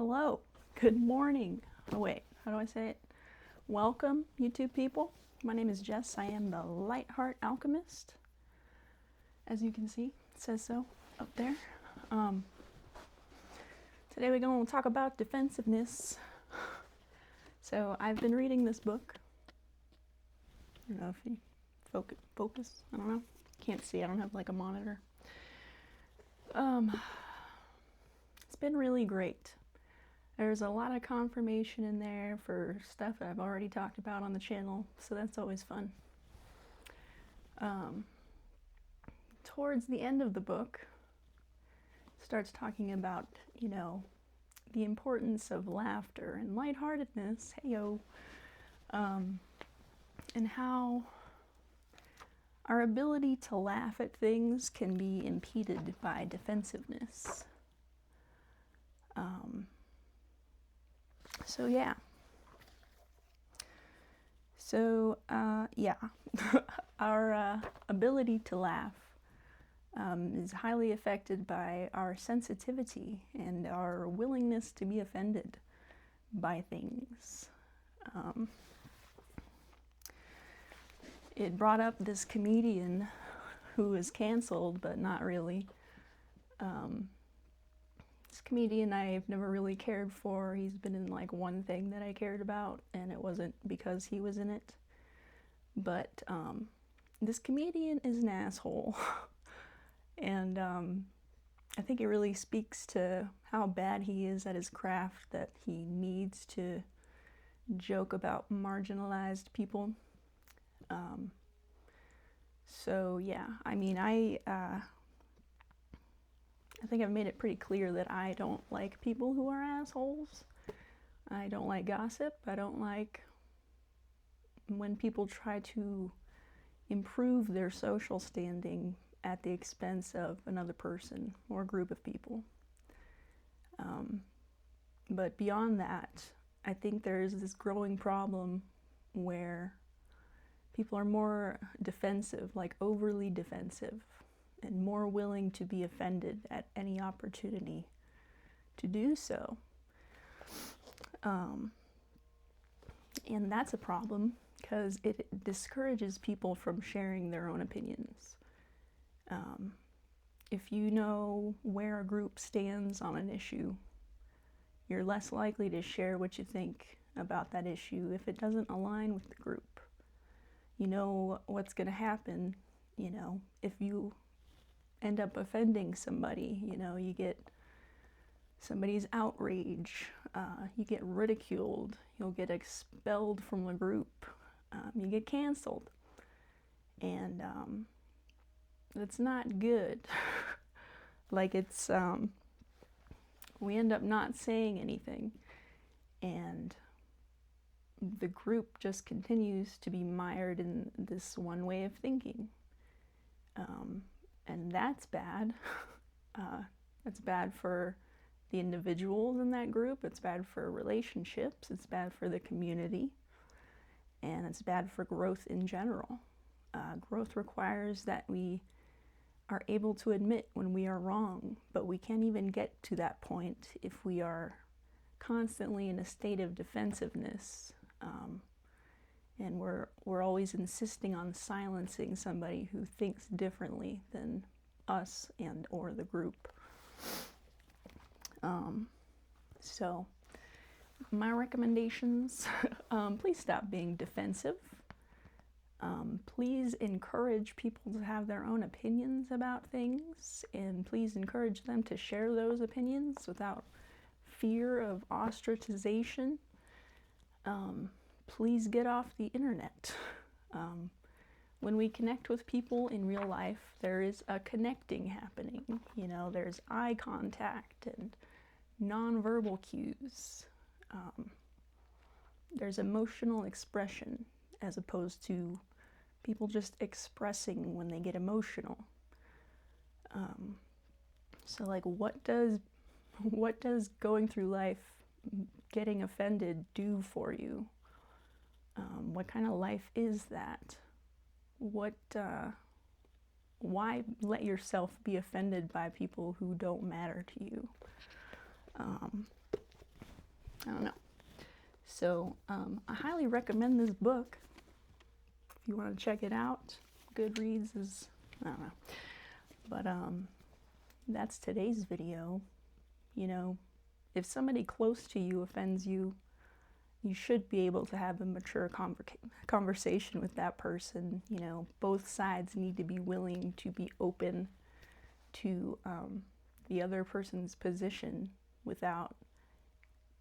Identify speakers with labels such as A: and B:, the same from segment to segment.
A: Hello, good morning. Oh wait, how do I say it? Welcome, YouTube people. My name is Jess. I am the Lightheart Alchemist. As you can see, it says so up there. Today we're going to talk about defensiveness. So I've been reading this book. I don't know if you focus. I don't know. Can't see. I don't have like a monitor. It's been really great. There's a lot of confirmation in there for stuff that I've already talked about on the channel, so that's always fun. Towards the end of the book, it starts talking about, the importance of laughter and lightheartedness, heyo, and how our ability to laugh at things can be impeded by defensiveness. Our ability to laugh is highly affected by our sensitivity and our willingness to be offended by things. It brought up this comedian who was canceled, but not really. This comedian I've never really cared for. He's been in like one thing that I cared about, and it wasn't because he was in it. But this comedian is an asshole. And I think it really speaks to how bad he is at his craft, that he needs to joke about marginalized people. I think I've made it pretty clear that I don't like people who are assholes. I don't like gossip. I don't like when people try to improve their social standing at the expense of another person or group of people. But beyond that, I think there's this growing problem where people are more defensive, like overly defensive, and more willing to be offended at any opportunity to do so. And that's a problem because it discourages people from sharing their own opinions. If you know where a group stands on an issue, you're less likely to share what you think about that issue if it doesn't align with the group. You know what's going to happen, if you end up offending somebody, you get somebody's outrage, you get ridiculed, you'll get expelled from the group, you get canceled. And it's not good. We end up not saying anything, and the group just continues to be mired in this one way of thinking. And that's bad. It's bad for the individuals in that group, it's bad for relationships, it's bad for the community, and it's bad for growth in general. Growth requires that we are able to admit when we are wrong, but we can't even get to that point if we are constantly in a state of defensiveness, and we're always insisting on silencing somebody who thinks differently than us and or the group. So my recommendations, please stop being defensive. Please encourage people to have their own opinions about things, and please encourage them to share those opinions without fear of ostracization. Please get off the internet. When we connect with people in real life, there is a connecting happening. There's eye contact and nonverbal cues. There's emotional expression as opposed to people just expressing when they get emotional. What does going through life getting offended do for you? What kind of life is that? Why let yourself be offended by people who don't matter to you? I don't know. So I highly recommend this book if you want to check it out. Goodreads is, I don't know. But that's today's video. You know, if somebody close to you offends you, you should be able to have a mature conversation with that person. You know, both sides need to be willing to be open to the other person's position without,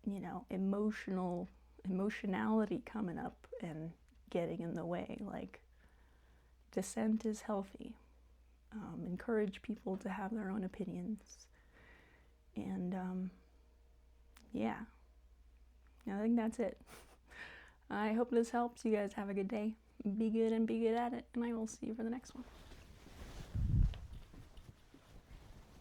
A: you know, emotionality coming up and getting in the way. Like, dissent is healthy. Encourage people to have their own opinions. And yeah, I think that's it. I hope this helps. You guys have a good day. Be good and be good at it. And I will see you for the next one.